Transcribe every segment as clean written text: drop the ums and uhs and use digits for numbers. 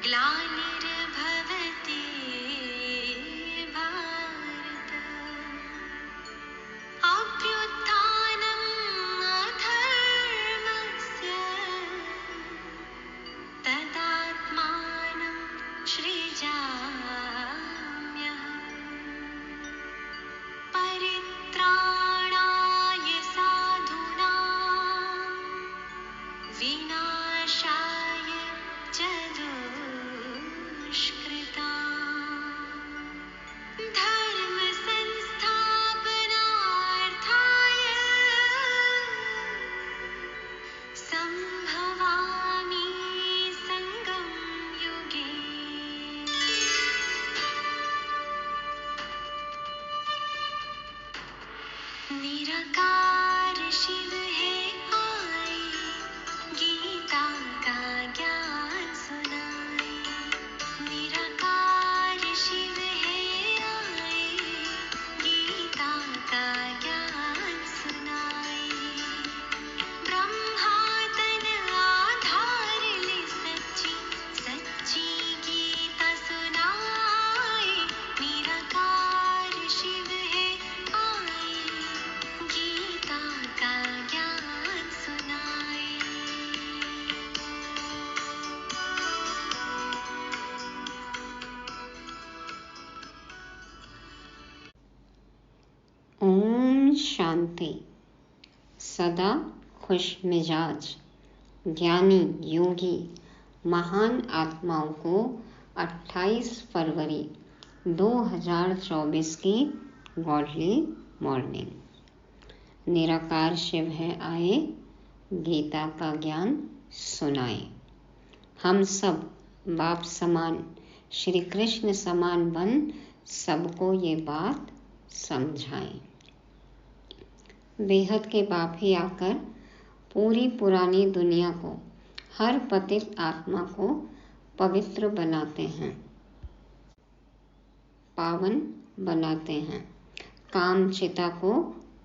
ग्लानिर्भवति भारत अभ्युत्थानम् अधर्मस्य तदात्मानं सृजाम्यहम् परित्राणाय साधूनां विनाशाय च दुष्कृताम् धर्म संस्थापनार्थाय संभवामि संगम युगे। निराकार शिव है आए, गीता का ज्ञान सुनाए। निराकार शिव है आए, गीता का ज्ञान सुनाए। ब्रह्मा तन आधार ले सच्ची सच्ची गीता सुनाए। निराकार शिव है आए, गीता का ज्ञान सुनाए। ओम शांति। सदा खुश मिजाज ज्ञानी योगी महान आत्माओं को 28 फरवरी 2024 की गॉडली मॉर्निंग। निराकार शिव है आए, गीता का ज्ञान सुनाए। हम सब बाप समान श्री कृष्ण समान बन सबको ये बात समझाएं। बेहद के बाप ही आकर पूरी पुरानी दुनिया को, हर पतित आत्मा को पवित्र बनाते हैं, पावन बनाते हैं, काम चिता को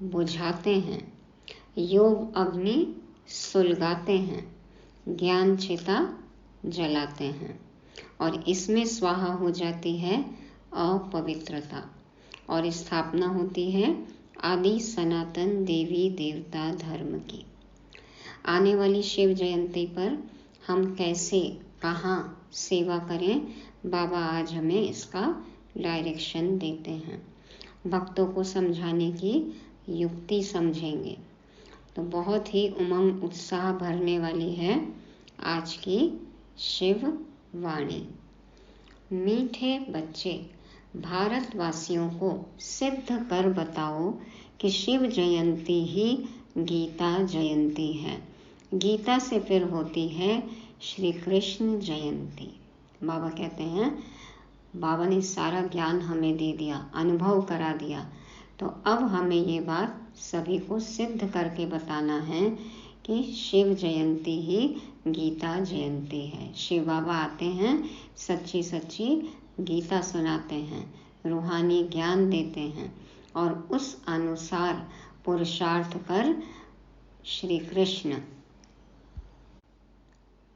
बुझाते हैं, योग अग्नि सुलगाते हैं, ज्ञान चिता जलाते हैं और इसमें स्वाहा हो जाती है अपवित्रता और स्थापना होती है आदि सनातन देवी देवता धर्म की। आने वाली शिव जयंती पर हम कैसे कहाँ सेवा करें, बाबा आज हमें इसका डायरेक्शन देते हैं। भक्तों को समझाने की युक्ति समझेंगे तो बहुत ही उमंग उत्साह भरने वाली है आज की शिव वाणी। मीठे बच्चे, भारतवासियों को सिद्ध कर बताओ कि शिव जयंती ही गीता जयंती है। गीता से फिर होती है श्री कृष्ण जयंती। बाबा कहते हैं, बाबा ने सारा ज्ञान हमें दे दिया, अनुभव करा दिया, तो अब हमें ये बात सभी को सिद्ध करके बताना है कि शिव जयंती ही गीता जयंती है। शिव बाबा आते हैं, सच्ची सच्ची गीता सुनाते हैं, रूहानी ज्ञान देते हैं और उस अनुसार पुरुषार्थ कर श्री कृष्ण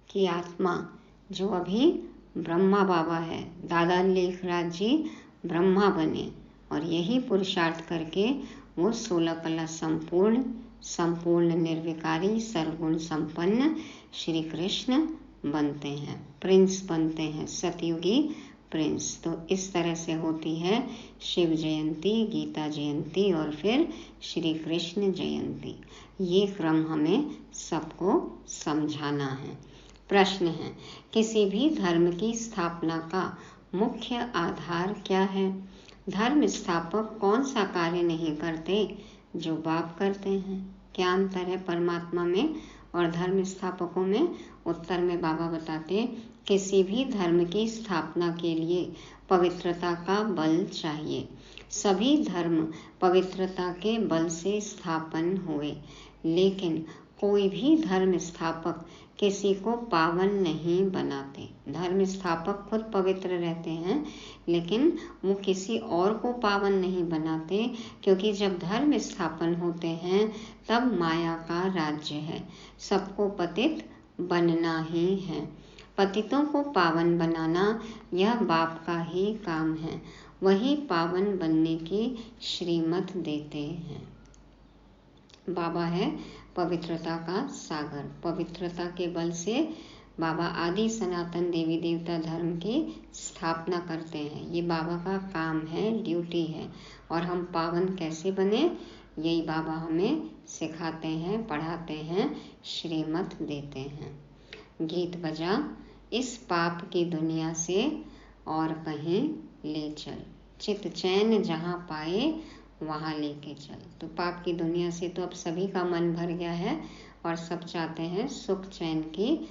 की आत्मा जो अभी ब्रह्मा बाबा है, दादा लेखराज जी ब्रह्मा बने और यही पुरुषार्थ करके वो 16 कला संपूर्ण निर्विकारी सर्वगुण संपन्न श्री कृष्ण बनते हैं, प्रिंस बनते हैं, सतयुगी प्रिंस। तो इस तरह से होती है शिव जयंती, गीता जयंती और फिर श्री कृष्ण जयंती। ये क्रम हमें सबको समझाना है। प्रश्न है, किसी भी धर्म की स्थापना का मुख्य आधार क्या है? धर्म स्थापक कौन सा कार्य नहीं करते जो बाप करते हैं? क्या अंतर है परमात्मा में और धर्म स्थापकों में? उत्तर में बाबा बताते, किसी भी धर्म की स्थापना के लिए पवित्रता का बल चाहिए। सभी धर्म पवित्रता के बल से स्थापन हुए, लेकिन कोई भी धर्म स्थापक किसी को पावन नहीं बनाते। धर्म स्थापक खुद पवित्र रहते हैं, लेकिन वो किसी और को पावन नहीं बनाते, क्योंकि जब धर्म स्थापन होते हैं तब माया का राज्य है, सबको पतित बनना ही है। पतितों को पावन बनाना यह बाप का ही काम है। वही पावन बनने की श्रीमत देते हैं। बाबा है पवित्रता का सागर। पवित्रता के बल से बाबा आदि सनातन देवी देवता धर्म की स्थापना करते हैं। ये बाबा का काम है, ड्यूटी है। और हम पावन कैसे बने, यही बाबा हमें सिखाते हैं, पढ़ाते हैं, श्रीमत देते हैं। गीत बजा इस पाप की दुनिया से और कहीं ले चल, चित चैन जहाँ पाए वहाँ लेके चल। तो पाप की दुनिया से तो अब सभी का मन भर गया है और सब चाहते हैं सुख चैन की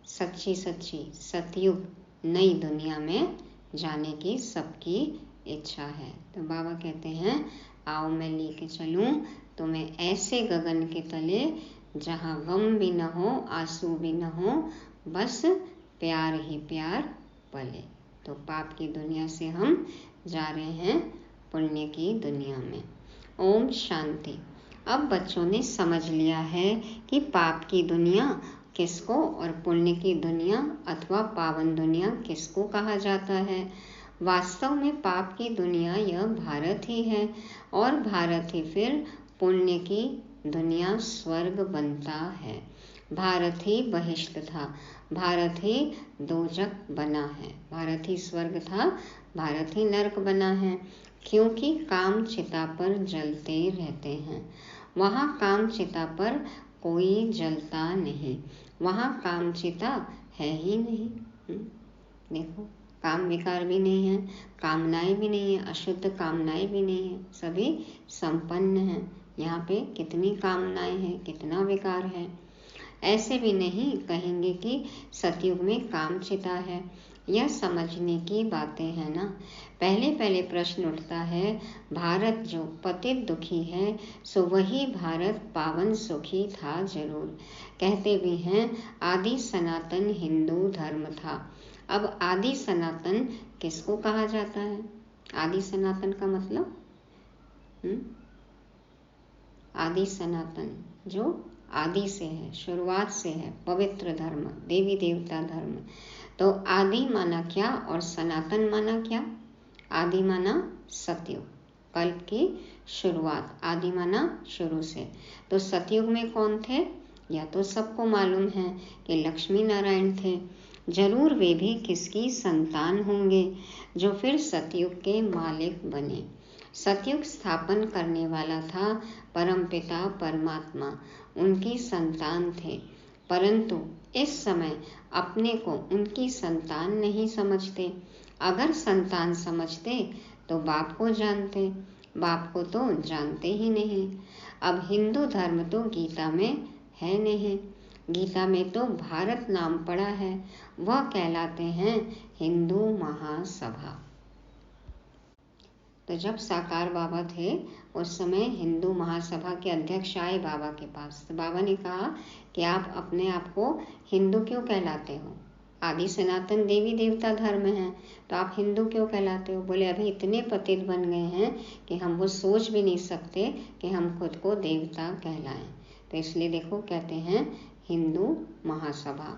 सच्ची सतयुग नई दुनिया में जाने की सबकी इच्छा है। तो बाबा कहते हैं आओ मैं लेके चलूं तुम्हें ऐसे गगन के तले जहाँ गम भी न हो, आंसू भी न हो, बस प्यार ही प्यार पले। तो पाप की दुनिया से हम जा रहे हैं पुण्य की दुनिया में। ओम शांति। अब बच्चों ने समझ लिया है कि पाप की दुनिया किसको और पुण्य की दुनिया अथवा पावन दुनिया किसको कहा जाता है। वास्तव में पाप की दुनिया यह भारत ही है और भारत ही फिर पुण्य की दुनिया स्वर्ग बनता है। भारत ही बहिष्ट था, भारत ही दोजक बना है। भारत ही स्वर्ग था, भारत ही नरक बना है। क्योंकि काम चिता पर जलते रहते हैं। वहाँ काम चिता पर कोई जलता नहीं, वहाँ काम चिता है ही नहीं। देखो, काम विकार भी नहीं है, कामनाएं भी नहीं है, अशुद्ध कामनाएं भी नहीं है, सभी संपन्न हैं। यहाँ पे कितनी कामनाएं हैं, कितना विकार है। ऐसे भी नहीं कहेंगे कि सतयुग में काम चिता है। यह समझने की बातें हैं ना। पहले प्रश्न उठता है, भारत जो पतित दुखी है सो वही भारत पावन सुखी था जरूर। कहते भी हैं आदि सनातन हिंदू धर्म था। अब आदि सनातन किसको कहा जाता है? आदि सनातन का मतलब आदि सनातन जो आदि से है, शुरुआत से है, पवित्र धर्म, देवी देवता धर्म। तो आदि माना क्या और सनातन माना क्या? आदि माना सतयुग, कल्प की शुरुआत, आदि माना शुरू से। तो सतयुग में कौन थे? या तो सबको मालूम है कि लक्ष्मी नारायण थे। जरूर वे भी किसकी संतान होंगे जो फिर सतयुग के मालिक बने। सतयुग स्थापन करने वाला था परमपिता परमात्मा, उनकी संतान थे। परंतु इस समय अपने को उनकी संतान नहीं समझते। अगर संतान समझते तो बाप को जानते, बाप को तो जानते ही नहीं। अब हिंदू धर्म तो गीता में है नहीं, गीता में तो भारत नाम पड़ा है। वह कहलाते हैं हिंदू महासभा। तो जब साकार बाबा थे उस समय हिंदू महासभा के अध्यक्ष आए बाबा के पास। तो बाबा ने कहा कि आप अपने आप को हिंदू क्यों कहलाते हो? आदि सनातन देवी देवता धर्म है, तो आप हिंदू क्यों कहलाते हो? बोले अभी इतने पतित बन गए हैं कि हम वो सोच भी नहीं सकते कि हम खुद को देवता कहलाएं। तो इसलिए देखो कहते हैं हिंदू महासभा।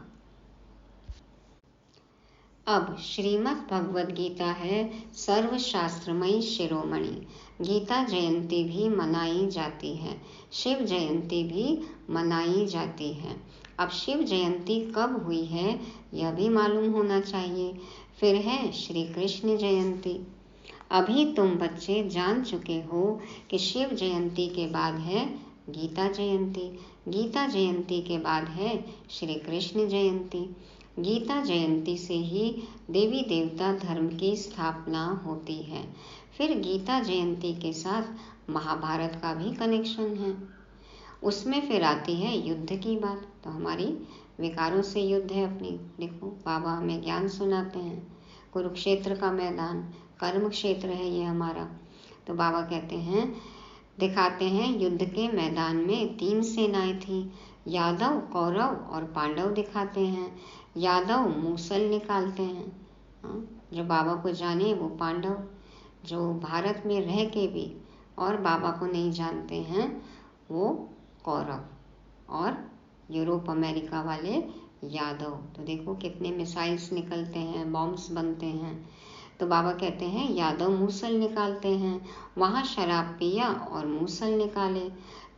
अब श्रीमद् भगवद गीता है सर्वशास्त्रमयी शिरोमणि। गीता जयंती भी मनाई जाती है, शिव जयंती भी मनाई जाती है। अब शिव जयंती कब हुई है यह भी मालूम होना चाहिए। फिर है श्री कृष्ण जयंती। अभी तुम बच्चे जान चुके हो कि शिव जयंती के बाद है गीता जयंती, गीता जयंती के बाद है श्री कृष्ण जयंती। गीता जयंती से ही देवी देवता धर्म की स्थापना होती है। फिर गीता जयंती के साथ महाभारत का भी कनेक्शन है। उसमें फिर आती है युद्ध की बात। तो हमारी विकारों से युद्ध है अपनी। देखो बाबा हमें ज्ञान सुनाते हैं। कुरुक्षेत्र का मैदान कर्म क्षेत्र है ये हमारा। तो बाबा कहते हैं, दिखाते हैं युद्ध के मैदान में 3 सेनाएं थी, यादव, कौरव और पांडव दिखाते हैं। यादव मूसल निकालते हैं, जो बाबा को जाने वो पांडव, जो भारत में रह के भी और बाबा को नहीं जानते हैं वो कौरव, और यूरोप अमेरिका वाले यादव। तो देखो कितने मिसाइल्स निकलते हैं, बॉम्ब्स बनते हैं। तो बाबा कहते हैं यादव मूसल निकालते हैं, वहाँ शराब पिया और मूसल निकाले।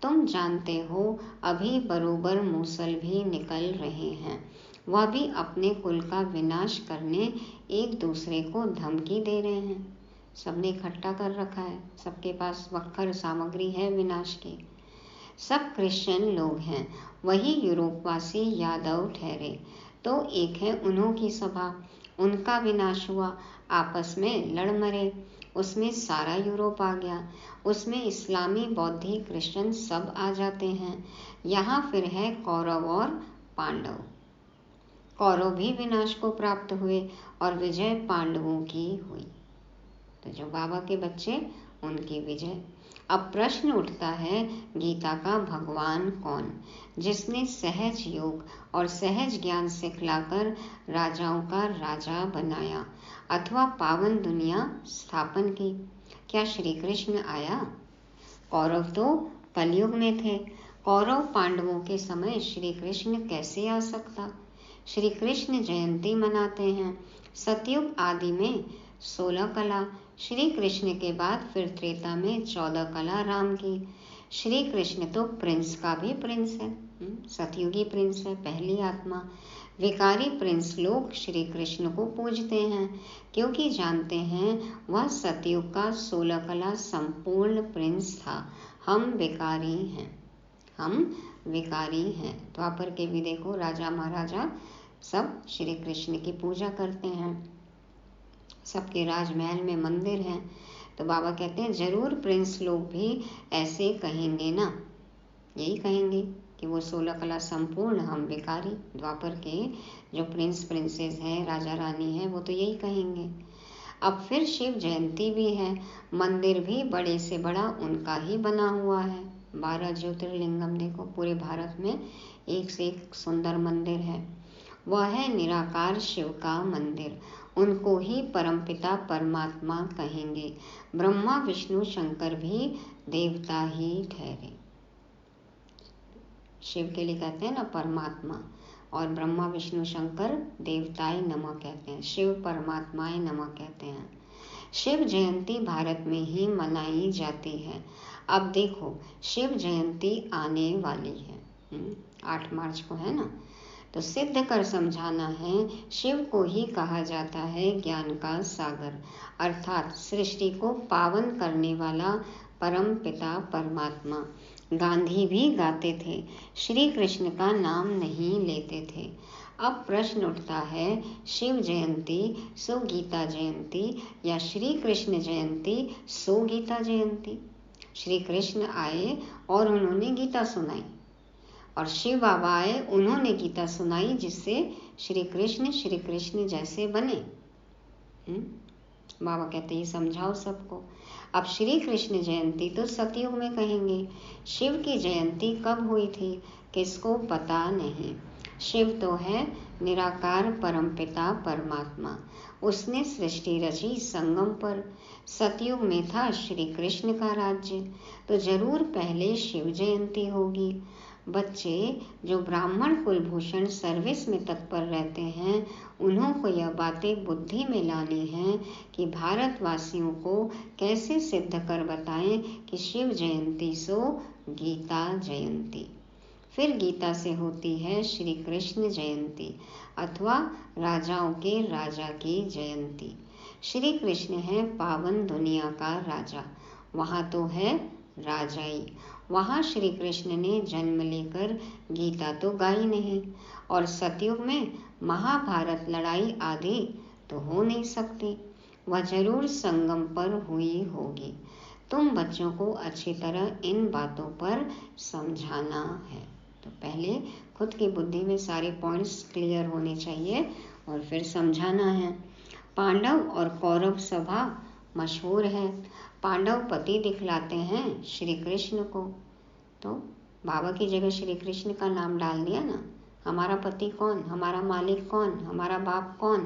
तुम जानते हो अभी बरोबर मूसल भी निकल रहे हैं, वह भी अपने कुल का विनाश करने एक दूसरे को धमकी दे रहे हैं। सबने इकट्ठा कर रखा है, सबके पास वक्र सामग्री है विनाश की। सब क्रिश्चियन लोग हैं, वही यूरोपवासी यादव ठहरे। तो एक है उन्हों की सभा, उनका विनाश हुआ, आपस में लड़ मरे, उसमें सारा यूरोप आ गया। उसमें इस्लामी, बौद्धी, क्रिश्चियन सब आ जाते हैं। यहाँ फिर है कौरव और पांडव। कौरव भी विनाश को प्राप्त हुए और विजय पांडवों की हुई। तो जो बाबा के बच्चे, उनकी विजय। अब प्रश्न उठता है गीता का भगवान कौन, जिसने सहज योग और सहज ज्ञान सिखलाकर राजाओं का राजा बनाया अथवा पावन दुनिया स्थापन की? क्या श्री कृष्ण आया? कौरव तो कलयुग में थे, कौरव पांडवों के समय श्री कृष्ण कैसे आ सकता? श्री कृष्ण जयंती मनाते हैं। सतयुग आदि में 16 कला, श्री कृष्ण के बाद फिर त्रेता में 14 कला राम की। श्री कृष्ण तो प्रिंस का भी प्रिंस है, सतयुगी प्रिंस है, पहली आत्मा। विकारी प्रिंस लोग श्री कृष्ण को पूजते हैं क्योंकि जानते हैं वह सतयुग का 16 कला संपूर्ण प्रिंस था। हम विकारी हैं, हम विकारी हैं। द्वापर के भी देखो राजा महाराजा सब श्री कृष्ण की पूजा करते हैं, सबके राजमहल में मंदिर हैं। तो बाबा कहते हैं जरूर प्रिंस लोग भी ऐसे कहेंगे ना, यही कहेंगे कि वो 16 कला संपूर्ण, हम विकारी। द्वापर के जो प्रिंस प्रिंसेस हैं, राजा रानी हैं, वो तो यही कहेंगे। अब फिर शिव जयंती भी है, मंदिर भी बड़े से बड़ा उनका ही बना हुआ है। 12 ज्योतिर्लिंगम देखो, पूरे भारत में एक से एक सुंदर मंदिर है। वह है निराकार शिव का मंदिर, उनको ही परमपिता परमात्मा कहेंगे। ब्रह्मा विष्णु शंकर भी देवता ही ठहरे। शिव के लिए कहते हैं ना परमात्मा, और ब्रह्मा विष्णु शंकर देवताय नमः कहते हैं, शिव परमात्माय नमः कहते हैं। शिव जयंती भारत में ही मनाई जाती है। अब देखो शिव जयंती आने वाली है, 8 मार्च को है ना। तो सिद्ध कर समझाना है, शिव को ही कहा जाता है ज्ञान का सागर, अर्थात सृष्टि को पावन करने वाला परम पिता परमात्मा। गांधी भी गाते थे, श्री कृष्ण का नाम नहीं लेते थे। अब प्रश्न उठता है शिव जयंती सो गीता जयंती या श्री कृष्ण जयंती सो गीता जयंती? श्री कृष्ण आए और उन्होंने गीता सुनाई, और शिव बाबा आए, उन्होंने गीता सुनाई, जिससे श्री कृष्ण जैसे बने। बाबा कहते हैं समझाओ सबको। अब श्री कृष्ण जयंती तो सतयुग में कहेंगे, शिव की जयंती कब हुई थी किसको पता नहीं। शिव तो है निराकार परमपिता परमात्मा, उसने सृष्टि रची संगम पर। सतयुग में था श्री कृष्ण का राज्य, तो जरूर पहले शिव जयंती होगी। बच्चे जो ब्राह्मण कुलभूषण सर्विस में तत्पर रहते हैं, उन्हों को यह बातें बुद्धि में लानी है कि भारतवासियों को कैसे सिद्ध कर बताएं कि शिव जयंती सो गीता जयंती। फिर गीता से होती है श्री कृष्ण जयंती अथवा राजाओं के राजा की जयंती। श्री कृष्ण है पावन दुनिया का राजा, वहाँ तो है राजाई। वहाँ श्री कृष्ण ने जन्म लेकर गीता तो गाई नहीं, और सतयुग में महाभारत लड़ाई आदि तो हो नहीं सकती, वह जरूर संगम पर हुई होगी। तुम बच्चों को अच्छी तरह इन बातों पर समझाना है। तो पहले खुद की बुद्धि में सारे पॉइंट्स क्लियर होने चाहिए और फिर समझाना है। पांडव और कौरव सभा मशहूर है। पांडव पति दिखलाते हैं श्री कृष्ण को, तो बाबा की जगह श्री कृष्ण का नाम डाल दिया ना। हमारा पति कौन, हमारा मालिक कौन, हमारा बाप कौन?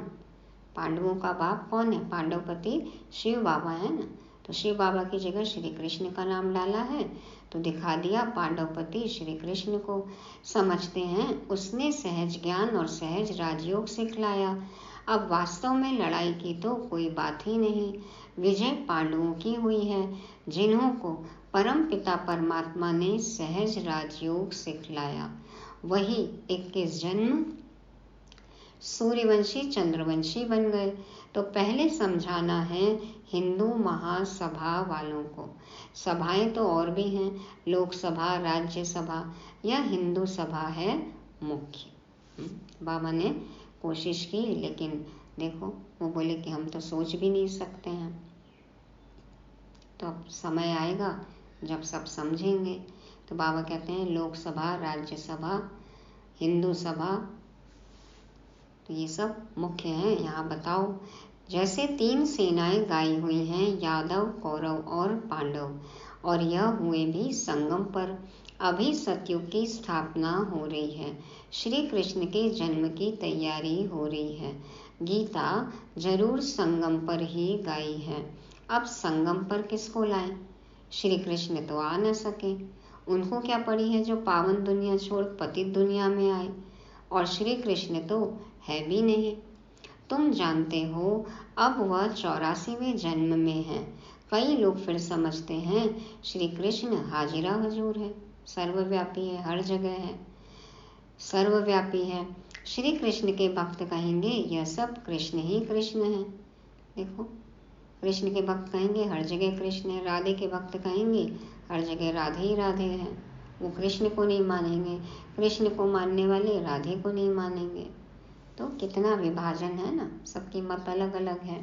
पांडवों का बाप कौन है? पांडव पति शिव बाबा है ना। तो शिव बाबा की जगह श्री कृष्ण का नाम डाला है, तो दिखा दिया पांडवपति श्री कृष्ण को। समझते हैं उसने सहज ज्ञान और सहज राजयोग सिखलाया। अब वास्तव में लड़ाई की तो कोई बात ही नहीं, विजय पांडवों की हुई है, जिन्हों को परम पिता परमात्मा ने सहज राजयोग सिखलाया। वही 21 जन्म सूर्यवंशी चंद्रवंशी बन गए। तो पहले समझाना है हिंदू महासभा वालों को। सभाएं तो और भी हैं, लोकसभा, राज्यसभा, यह हिंदू सभा है मुख्य। बाबा ने कोशिश की, लेकिन देखो वो बोले कि हम तो सोच भी नहीं सकते हैं। तो अब समय आएगा जब सब समझेंगे। तो बाबा कहते हैं लोकसभा, राज्यसभा, हिंदू सभा, तो ये सब मुख्य हैं। यहाँ बताओ, जैसे 3 सेनाएं गाई हुई हैं, यादव, कौरव और पांडव, और यह हुए भी संगम पर। अभी सतयुग की स्थापना हो रही है, श्री कृष्ण के जन्म की तैयारी हो रही है। गीता जरूर संगम पर ही गाई है। अब संगम पर किसको लाएं? श्री कृष्ण तो आ न सके, उनको क्या पड़ी है जो पावन दुनिया छोड़ पतित दुनिया में आए, और श्री कृष्ण तो है भी नहीं। तुम जानते हो अब वह 84वें जन्म में है। कई लोग फिर समझते हैं श्री कृष्ण हाजिरा हजूर है, सर्वव्यापी है, हर जगह है, सर्वव्यापी है। श्री कृष्ण के भक्त कहेंगे यह सब कृष्ण ही कृष्ण है। देखो, कृष्ण के भक्त कहेंगे हर जगह कृष्ण है, राधे के भक्त कहेंगे हर जगह राधे ही राधे है। वो कृष्ण को नहीं मानेंगे, कृष्ण को मानने वाले राधे को नहीं मानेंगे। तो कितना विभाजन है ना, सबकी मत अलग अलग है।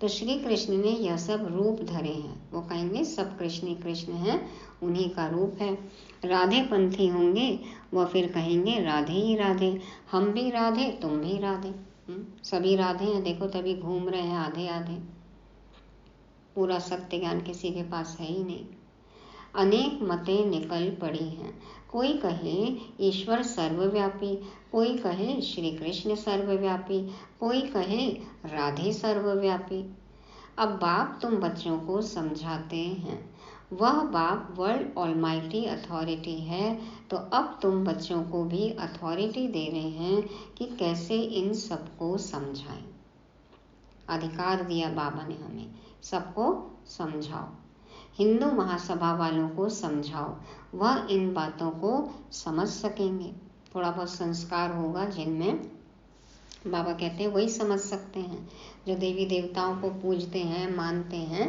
तो श्री कृष्ण ने यह सब रूप धरे हैं, वो कहेंगे सब कृष्ण ही कृष्ण है, उन्हीं का रूप है। राधे पंथी होंगे, वह फिर कहेंगे राधे ही राधे, हम भी राधे तुम भी राधे, सभी राधे हैं, देखो तभी घूम रहे हैं आधे आधे। पूरा सत्य ज्ञान किसी के पास है ही नहीं। अनेक मतें निकल पड़ी हैं, कोई कहे ईश्वर सर्वव्यापी, कोई कहे श्री कृष्ण सर्वव्यापी, कोई कहे राधे सर्वव्यापी। अब बाप तुम बच्चों को समझाते हैं, वह बाप वर्ल्ड ऑलमाइटी अथॉरिटी है, तो अब तुम बच्चों को भी अथॉरिटी दे रहे हैं कि कैसे इन सबको समझाएं। अधिकार दिया बाबा ने हमें, सबको समझाओ। हिंदू महासभा वालों को समझाओ, वह इन बातों को समझ सकेंगे। थोड़ा बहुत संस्कार होगा जिनमें, बाबा कहते हैं वही समझ सकते हैं। जो देवी देवताओं को पूजते हैं, मानते हैं,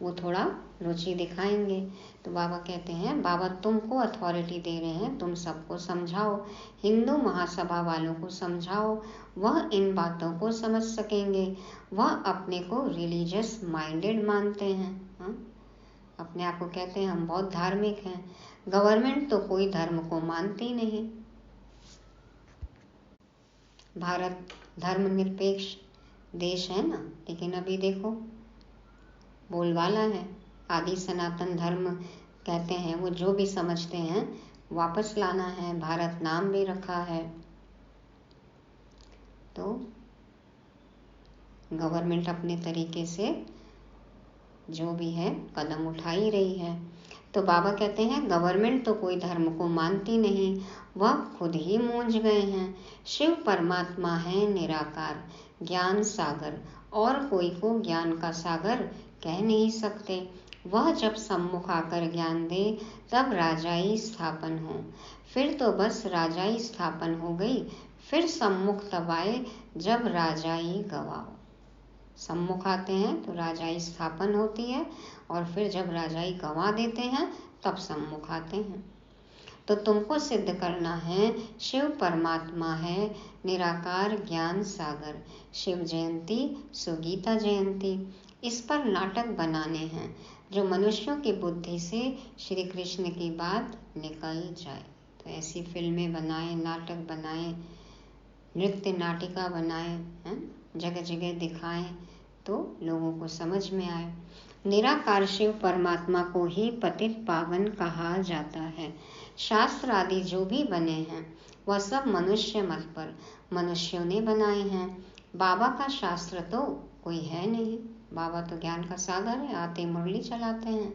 वो थोड़ा रुचि दिखाएंगे। तो बाबा कहते हैं बाबा तुमको अथॉरिटी दे रहे हैं, तुम सबको समझाओ, हिंदू महासभा वालों को समझाओ, वह इन बातों को समझ सकेंगे। वह अपने को रिलीजियस माइंडेड मानते हैं, अपने आप को कहते हैं हम बहुत धार्मिक हैं। गवर्नमेंट तो कोई धर्म को मानती नहीं। भारत धर्मनिरपेक्ष देश है ना, लेकिन अभी देखो बोलबाला है, आदि सनातन धर्म कहते हैं, वो जो भी समझते हैं वापस लाना है। भारत नाम भी रखा है, तो गवर्नमेंट अपने तरीके से जो भी है कदम उठा ही रही है। तो बाबा कहते हैं गवर्नमेंट तो कोई धर्म को मानती नहीं, वह खुद ही मूंझ गए हैं। शिव परमात्मा है निराकार ज्ञान सागर, और कोई को ज्ञान का सागर कह नहीं सकते। वह जब सम्मुख आकर ज्ञान दे तब राजाई स्थापन हो, फिर तो बस राजाई स्थापन हो गई, फिर सम्मुख तब आए जब राजाई गवाओ। सम्मुख आते हैं तो राजाई स्थापन होती है, और फिर जब राजाई गंवा देते हैं तब सम्मुख आते हैं। तो तुमको सिद्ध करना है शिव परमात्मा है निराकार ज्ञान सागर। शिव जयंती सुगीता जयंती, इस पर नाटक बनाने हैं जो मनुष्यों की बुद्धि से श्री कृष्ण की बात निकल जाए। तो ऐसी फिल्में बनाएं, नाटक बनाएं, नृत्य नाटिका बनाएं, जगह जगह दिखाएं, तो लोगों को समझ में आए। निराकार शिव परमात्मा को ही पतित पावन कहा जाता है। शास्त्र आदि जो भी बने हैं वह सब मनुष्य मत पर मनुष्यों ने बनाए हैं। बाबा का शास्त्र तो कोई है नहीं, बाबा तो ज्ञान का सागर है, आते मुरली चलाते हैं।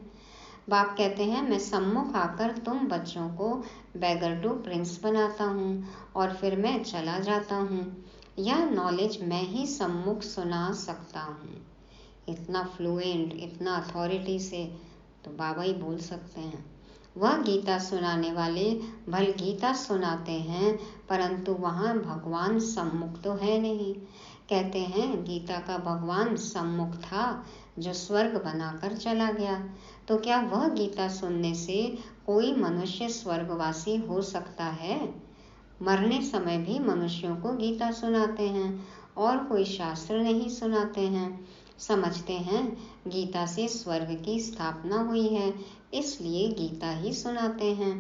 बाप कहते हैं मैं सम्मुख आकर तुम बच्चों को बैगर टू प्रिंस बनाता हूँ और फिर मैं चला जाता हूँ। यह नॉलेज मैं ही सम्मुख सुना सकता हूँ। इतना फ्लुएंट, इतना अथॉरिटी से तो बाबा ही बोल सकते हैं। वह गीता सुनाने वाले भल गीता सुनाते हैं, परंतु वहाँ भगवान सम्मुख तो है नहीं। कहते हैं गीता का भगवान सम्मुख था जो स्वर्ग बनाकर चला गया। तो क्या वह गीता सुनने से कोई मनुष्य स्वर्गवासी हो सकता है? मरने समय भी मनुष्यों को गीता सुनाते हैं और कोई शास्त्र नहीं सुनाते हैं। समझते हैं गीता से स्वर्ग की स्थापना हुई है, इसलिए गीता ही सुनाते हैं।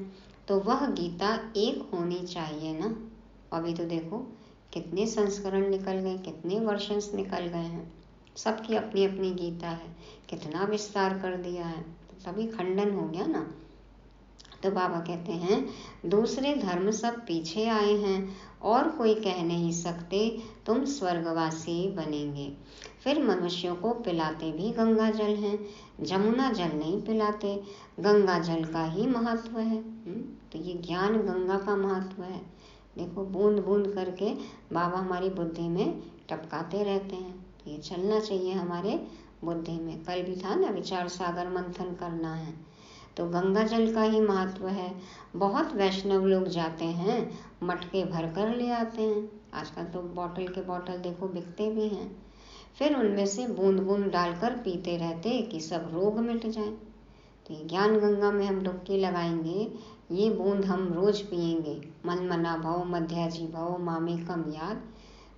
तो वह गीता एक होनी चाहिए ना। अभी तो देखो कितने संस्करण निकल गए, कितने वर्षन्स निकल गए हैं, सबकी अपनी अपनी गीता है, कितना विस्तार कर दिया है, तो तभी खंडन हो गया ना। तो बाबा कहते हैं दूसरे धर्म सब पीछे आए हैं और कोई कह नहीं सकते तुम स्वर्गवासी बनेंगे। फिर मनुष्यों को पिलाते भी गंगा जल हैं, जमुना जल नहीं पिलाते। गंगा जल का ही महत्व है। तो ये ज्ञान गंगा का महत्व है। देखो बूंद बूंद करके बाबा हमारी बुद्धि में टपकाते रहते हैं। तो ये चलना चाहिए हमारे बुद्धि में। कल भी था ना विचार सागर मंथन करना है, तो गंगा जल का ही महत्व है। बहुत वैष्णव लोग जाते हैं मटके भर कर ले आते हैं। आजकल तो बॉटल के बॉटल देखो बिकते भी हैं। फिर उनमें से बूंद बूंद डालकर पीते रहते कि सब रोग मिट जाए। तो ये ज्ञान गंगा में हम डुबकी लगाएंगे, ये बूंद हम रोज पिएंगे। मन मना भव मध्याजी भव मामे कम याद,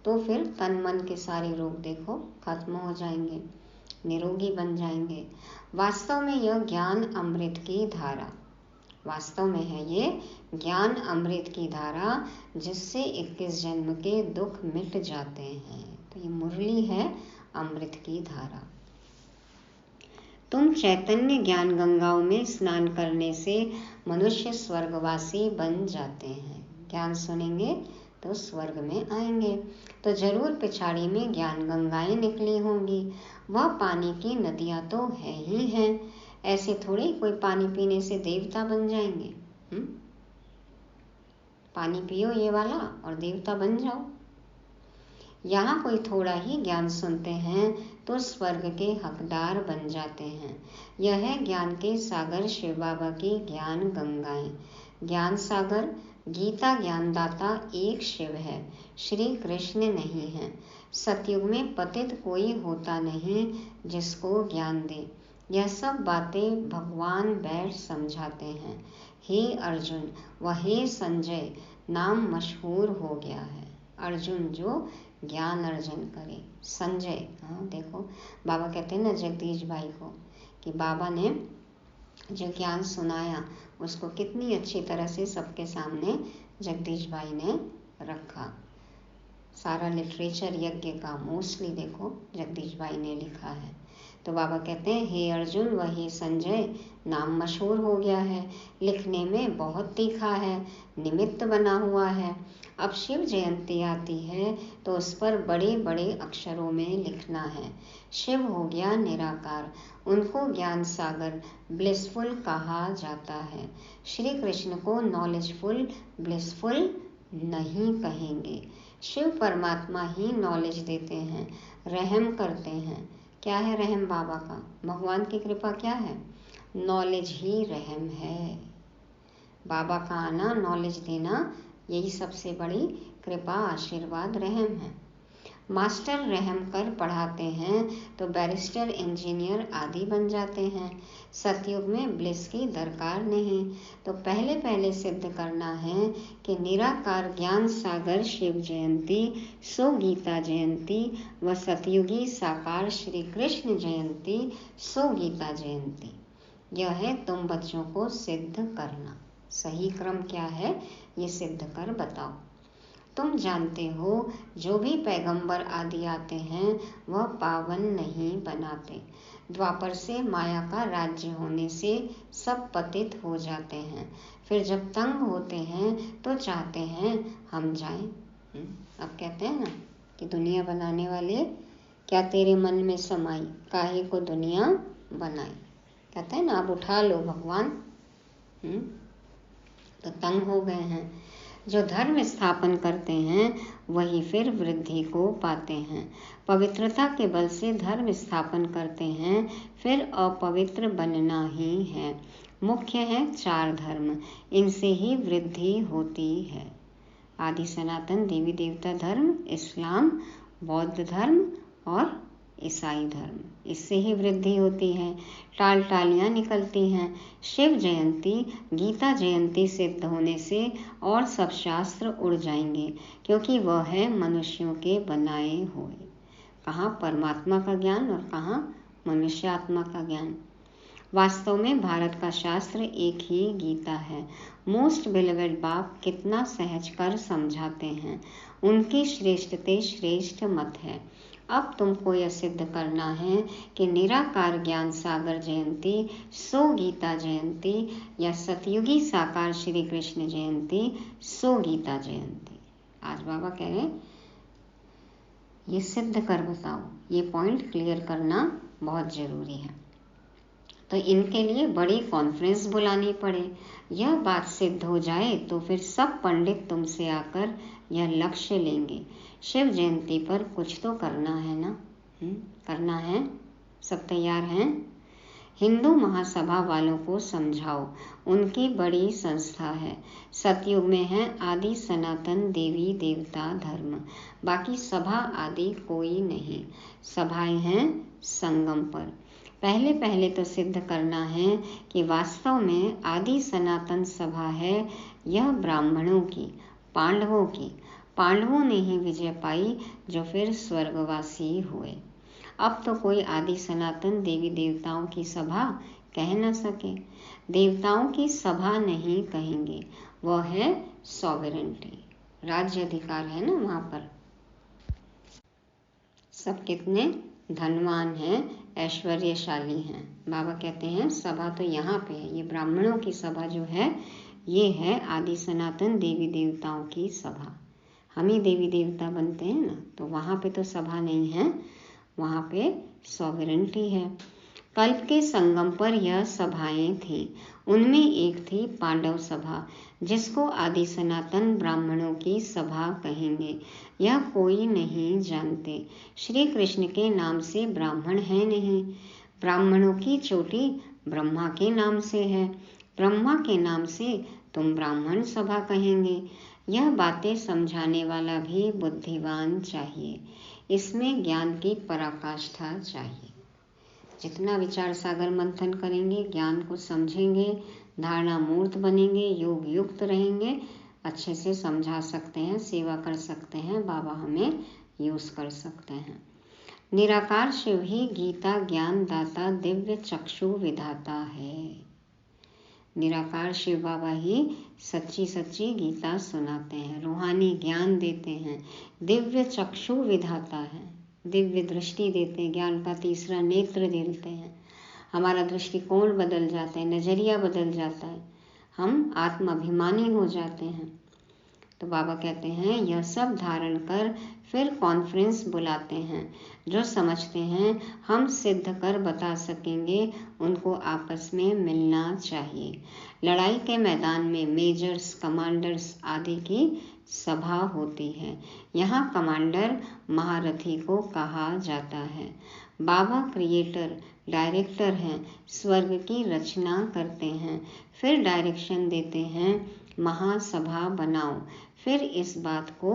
तो फिर तन मन के सारे रोग देखो खत्म हो जाएंगे, निरोगी बन जाएंगे। वास्तव में यह ज्ञान अमृत की धारा, वास्तव में है ये ज्ञान अमृत की धारा, जिससे 21 जन्म के दुख मिट जाते हैं। तो ये मुरली है अमृत की धारा। तुम चैतन्य ज्ञान गंगाओं में स्नान करने से मनुष्य स्वर्गवासी बन जाते हैं। ज्ञान सुनेंगे तो स्वर्ग में आएंगे। तो जरूर पिछाड़ी में ज्ञान गंगाएं निकली होंगी। वह पानी की नदियां तो है ही हैं। ऐसे थोड़ी कोई पानी पीने से देवता बन जाएंगे। पानी पियो ये वाला और देवता बन जाओ। यहाँ कोई थोड़ा ही ज्ञान सुनते हैं तो स्वर्ग के हकदार बन जाते हैं। यह है ज्ञान के सागर शिव बाबा की ज्ञान गंगाएं। ज्ञान सागर गीता ज्ञानदाता एक शिव है, श्री कृष्ण नहीं है। सतयुग में पतित कोई होता नहीं जिसको ज्ञान दे। यह सब बातें भगवान बैठ समझाते हैं। हे अर्जुन व हे संजय, नाम मशहूर हो गया है। अर्जुन जो ज्ञान अर्जन करे, संजय, हाँ देखो बाबा कहते हैं ना जगदीश भाई को कि बाबा ने जो ज्ञान सुनाया उसको कितनी अच्छी तरह से सबके सामने जगदीश भाई ने रखा। सारा लिटरेचर यज्ञ का मोस्टली देखो जगदीश भाई ने लिखा है। तो बाबा कहते हैं हे अर्जुन व हे संजय, नाम मशहूर हो गया है, लिखने में बहुत तीखा है, निमित्त बना हुआ है। अब शिव जयंती आती है तो उस पर बड़े बड़े अक्षरों में लिखना है। शिव हो गया निराकार, उनको ज्ञान सागर ब्लिसफुल कहा जाता है। श्री कृष्ण को नॉलेजफुल ब्लिसफुल नहीं कहेंगे। शिव परमात्मा ही नॉलेज देते हैं, रहम करते हैं। क्या है रहम बाबा का? भगवान की कृपा क्या है? नॉलेज ही रहम है। बाबा का आना, नॉलेज देना, यही सबसे बड़ी कृपा, आशीर्वाद, रहम है। मास्टर रहम कर पढ़ाते हैं तो बैरिस्टर, इंजीनियर आदि बन जाते हैं। सतयुग में ब्लिस की दरकार नहीं। तो पहले पहले सिद्ध करना है कि निराकार ज्ञान सागर शिव जयंती सो गीता जयंती व सतयुगी साकार श्री कृष्ण जयंती सो गीता जयंती। यह है तुम बच्चों को सिद्ध करना। सही क्रम क्या है ये सिद्ध कर बताओ। तुम जानते हो जो भी पैगंबर आदि आते हैं वह पावन नहीं बनाते। द्वापर से माया का राज्य होने से सब पतित हो जाते हैं। फिर जब तंग होते हैं तो चाहते हैं हम जाएं। अब कहते हैं ना कि दुनिया बनाने वाले क्या तेरे मन में समाई, काहे को दुनिया बनाई। कहते हैं ना, अब उठा लो भगवान। तो तंग हो गए हैं। जो धर्म स्थापन करते हैं वही फिर वृद्धि को पाते हैं। पवित्रता के बल से धर्म स्थापन करते हैं, फिर अपवित्र बनना ही है। मुख्य है 4 धर्म, इनसे ही वृद्धि होती है। आदि सनातन देवी देवता धर्म, इस्लाम, बौद्ध धर्म और ईसाई धर्म, इससे ही वृद्धि होती है। टालियां निकलती हैं। शिव जयंती, गीता जयंती सिद्ध होने से और सब शास्त्र उड़ जाएंगे, क्योंकि वह है मनुष्यों के बनाए हुए। कहाँ परमात्मा का ज्ञान और कहाँ मनुष्य आत्मा का ज्ञान। वास्तव में भारत का शास्त्र एक ही गीता है। मोस्ट बिलीवेड बाप कितना सहज कर समझाते हैं। उनकी श्रेष्ठते श्रेष्ठ मत है। अब तुमको यह सिद्ध करना है कि निराकार ज्ञान सागर जयंती, सो गीता जयंती, या सतयुगी साकार श्री कृष्ण जयंती, सो गीता जयंती। आज बाबा कह रहे हैं ये सिद्ध कर बताओ। ये पॉइंट क्लियर करना बहुत जरूरी है। तो इनके लिए बड़ी कॉन्फ्रेंस बुलानी पड़े। यह बात सिद्ध हो जाए तो फिर सब पंडित तुमसे आकर यह लक्ष्य लेंगे। शिव जयंती पर कुछ तो करना है ना। करना है। सब तैयार हैं? हिंदू महासभा वालों को समझाओ, उनकी बड़ी संस्था है। सतयुग में है आदि सनातन देवी देवता धर्म, बाकी सभा आदि कोई नहीं। सभाएं हैं संगम पर। पहले तो सिद्ध करना है कि वास्तव में आदि सनातन सभा है यह ब्राह्मणों की, पांडवों की। पांडवों ने ही विजय पाई जो फिर स्वर्गवासी हुए। अब तो कोई आदि सनातन देवी देवताओं की सभा कह न सके। देवताओं की सभा नहीं कहेंगे, वह है सॉवरेंटी, राज्य अधिकार है ना वहां पर। सब कितने धनवान हैं, ऐश्वर्यशाली हैं। बाबा कहते हैं सभा तो यहाँ पे है। ये ब्राह्मणों की सभा जो है ये है आदि सनातन देवी देवताओं की सभा। हम ही देवी देवता बनते हैं ना, तो वहाँ पे तो सभा नहीं है, वहाँ पे सॉवरेंटी है। कल्प के संगम पर यह सभाएं थीं। उनमें एक थी पांडव सभा, जिसको आदि सनातन ब्राह्मणों की सभा कहेंगे। यह कोई नहीं जानते। श्री कृष्ण के नाम से ब्राह्मण है नहीं। ब्राह्मणों की चोटी ब्रह्मा के नाम से है। ब्रह्मा के नाम से तुम ब्राह्मण सभा कहेंगे। यह बातें समझाने वाला भी बुद्धिमान चाहिए। इसमें ज्ञान की पराकाष्ठा चाहिए। जितना विचार सागर मंथन करेंगे, ज्ञान को समझेंगे, धारणा मूर्त बनेंगे, योग युक्त रहेंगे, अच्छे से समझा सकते हैं, सेवा कर सकते हैं, बाबा हमें यूज कर सकते हैं। निराकार शिव ही गीता ज्ञान दाता दिव्य चक्षु विधाता है। निराकार शिव बाबा ही सच्ची सच्ची गीता सुनाते हैं, रूहानी ज्ञान देते हैं, दिव्य चक्षु विधाता है, दिव्य दृष्टि देते हैं, ज्ञान का तीसरा नेत्र देते हैं। हमारा दृष्टिकोण बदल जाता है, नजरिया बदल जाता है, हम आत्माभिमानी हो जाते हैं। तो बाबा कहते हैं यह सब धारण कर फिर कॉन्फ्रेंस बुलाते हैं। जो समझते हैं हम सिद्ध कर बता सकेंगे, उनको आपस में मिलना चाहिए। लड़ाई के मैदान में मेजर्स, कमांडर्स आदि की सभा होती है। यहाँ कमांडर महारथी को कहा जाता है। बाबा क्रिएटर, डायरेक्टर हैं, स्वर्ग की रचना करते हैं, फिर डायरेक्शन देते हैं, महासभा बनाओ, फिर इस बात को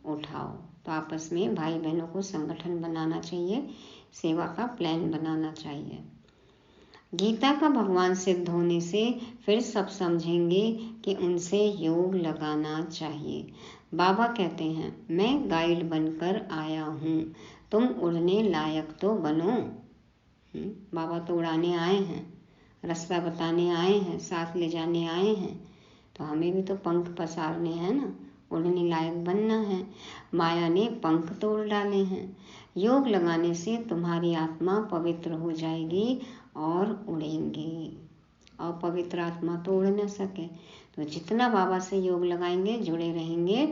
उठाओ। तो आपस में भाई बहनों को संगठन बनाना चाहिए, सेवा का प्लान बनाना चाहिए। गीता का भगवान सिद्ध होने से फिर सब समझेंगे कि उनसे योग लगाना चाहिए। बाबा कहते हैं मैं गाइड बनकर आया हूँ, तुम उड़ने लायक तो बनो। बाबा तो उड़ाने आए हैं, रास्ता बताने आए हैं, साथ ले जाने आए हैं, तो हमें भी तो पंख पसारने हैं ना, उड़ने लायक बनना है। माया ने पंख तोड़ डाले हैं। योग लगाने से तुम्हारी आत्मा पवित्र हो जाएगी और उड़ेंगे। और पवित्र आत्मा तो उड़ न सके, तो जितना बाबा से योग लगाएंगे, जुड़े रहेंगे,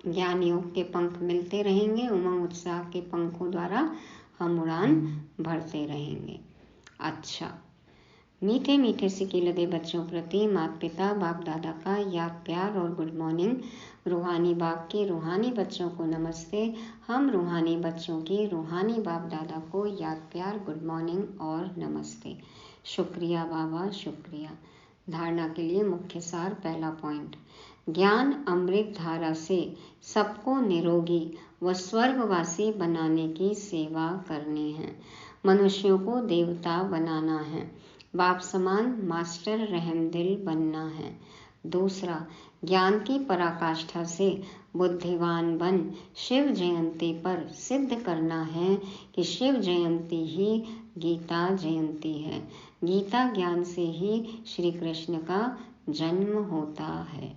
ज्ञान योग के पंख मिलते रहेंगे, उमंग उत्साह के पंखों द्वारा हम उड़ान भरते रहेंगे। अच्छा, मीठे मीठे सिक्के लदे बच्चों प्रति माता पिता बाप दादा का याद प्यार और गुड मॉर्निंग। रूहानी बाप के रूहानी बच्चों को नमस्ते। हम रूहानी बच्चों के रूहानी बाप दादा को याद प्यार, गुड मॉर्निंग और नमस्ते। शुक्रिया बाबा, शुक्रिया। धारणा के लिए मुख्य सार। पहला पॉइंट, ज्ञान अमृत धारा से सबको निरोगी व स्वर्गवासी बनाने की सेवा करनी है। मनुष्यों को देवता बनाना है। बाप समान मास्टर रहमदिल बनना है। दूसरा, ज्ञान की पराकाष्ठा से बुद्धिवान बन शिव जयंती पर सिद्ध करना है कि शिव जयंती ही गीता जयंती है। गीता ज्ञान से ही श्री कृष्ण का जन्म होता है।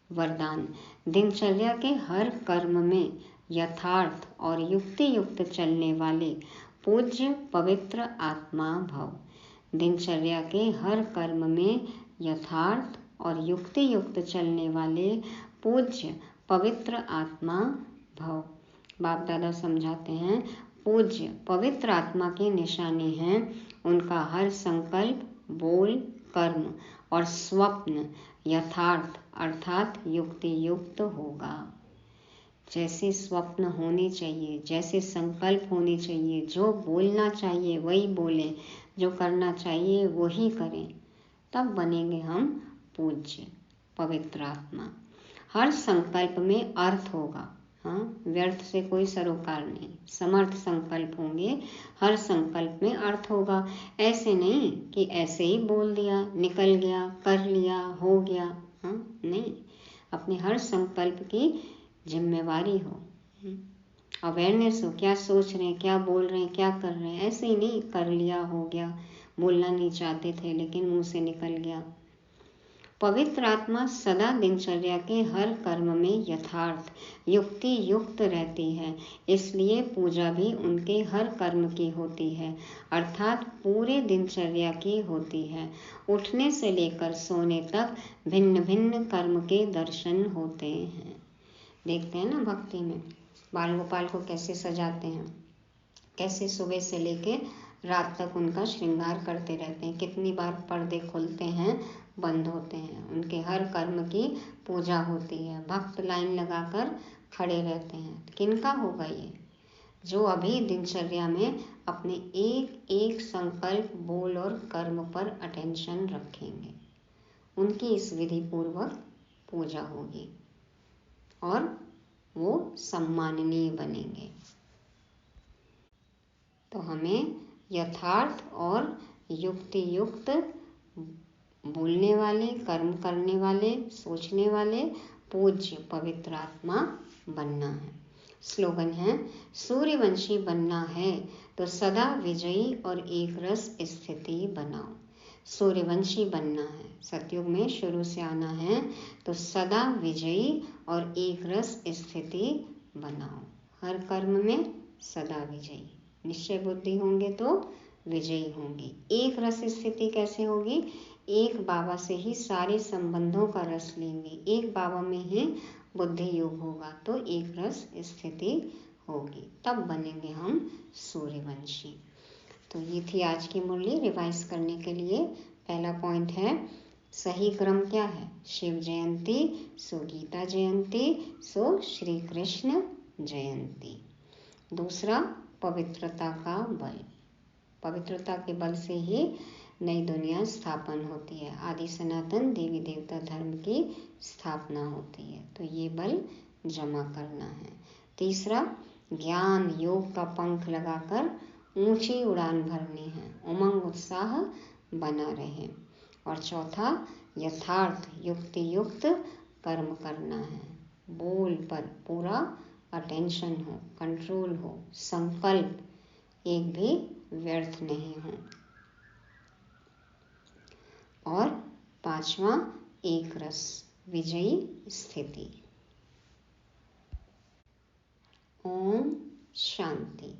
वरदान, दिनचर्या के हर कर्म में यथार्थ और युक्ति युक्त चलने वाले पूज्य पवित्र आत्मा भव। दिनचर्या के हर कर्म में यथार्थ और युक्ति युक्त चलने वाले पूज्य पवित्र आत्मा भव। बाप दादा समझाते हैं, पूज्य पवित्र आत्मा की निशानी है उनका हर संकल्प, बोल, कर्म और स्वप्न यथार्थ अर्थात युक्ति युक्त होगा। जैसे स्वप्न होने चाहिए, जैसे संकल्प होने चाहिए, जो बोलना चाहिए वही बोलें, जो करना चाहिए वही करें, तब बनेंगे हम पूज्य पवित्र आत्मा। हर संकल्प में अर्थ होगा, हाँ, व्यर्थ से कोई सरोकार नहीं। समर्थ संकल्प होंगे, हर संकल्प में अर्थ होगा। ऐसे नहीं कि ऐसे ही बोल दिया, निकल गया, कर लिया, हो गया, हाँ, नहीं। अपने हर संकल्प की जिम्मेवारी हो, अवेयरनेस हो, क्या सोच रहे हैं, क्या बोल रहे हैं, क्या कर रहे हैं। ऐसे ही नहीं कर लिया, हो गया, बोलना नहीं चाहते थे लेकिन मुंह से निकल गया। पवित्र आत्मा सदा दिनचर्या के हर कर्म में यथार्थ युक्ति युक्त रहती है, इसलिए पूजा भी उनके हर कर्म की होती है, अर्थात पूरे दिनचर्या की होती है। उठने से लेकर सोने तक भिन्न भिन्न कर्म के दर्शन होते हैं। देखते हैं ना भक्ति में बाल गोपाल को कैसे सजाते हैं, कैसे सुबह से लेके रात तक उनका श्रृंगार करते रहते हैं। कितनी बार पर्दे खुलते हैं, बंद होते हैं। उनके हर कर्म की पूजा होती है। भक्त लाइन लगाकर खड़े रहते हैं। किनका होगा ये? जो अभी दिनचर्या में अपने एक एक संकल्प, बोल और कर्म पर अटेंशन रखेंगे, उनकी इस विधि पूर्वक पूजा होगी और वो सम्माननीय बनेंगे। तो हमें यथार्थ और युक्ति युक्त बोलने वाले, कर्म करने वाले, सोचने वाले पूज्य पवित्र आत्मा बनना है। स्लोगन है, सूर्यवंशी बनना है तो सदा विजयी और एक रस स्थिति बनाओ। सूर्यवंशी बनना है, सतयुग में शुरू से आना है तो सदा विजयी और एक रस स्थिति बनाओ। हर कर्म में सदा विजयी, निश्चय बुद्धि होंगे तो विजयी होंगी। एक रस स्थिति कैसे होगी? एक बाबा से ही सारे संबंधों का रस लेंगे, एक बाबा में ही बुद्धि योग होगा तो एक रस स्थिति होगी, तब बनेंगे हम सूर्यवंशी। तो ये थी आज की मुरली। रिवाइज करने के लिए पहला पॉइंट है, सही क्रम क्या है? शिव जयंती, सो गीता जयंती, सो श्री कृष्ण जयंती। दूसरा, पवित्रता का बल। पवित्रता के बल से ही नई दुनिया स्थापन होती है, आदि सनातन देवी देवता धर्म की स्थापना होती है। तो ये बल जमा करना है। तीसरा, ज्ञान योग का पंख लगाकर ऊंची उड़ान भरनी है, उमंग उत्साह बना रहे। और चौथा, यथार्थ युक्ति युक्त कर्म करना है, बोल पर पूरा अटेंशन हो, कंट्रोल हो, संकल्प एक भी व्यर्थ नहीं हो। और पांचवा, एक रस विजयी स्थिति। ओम शांति।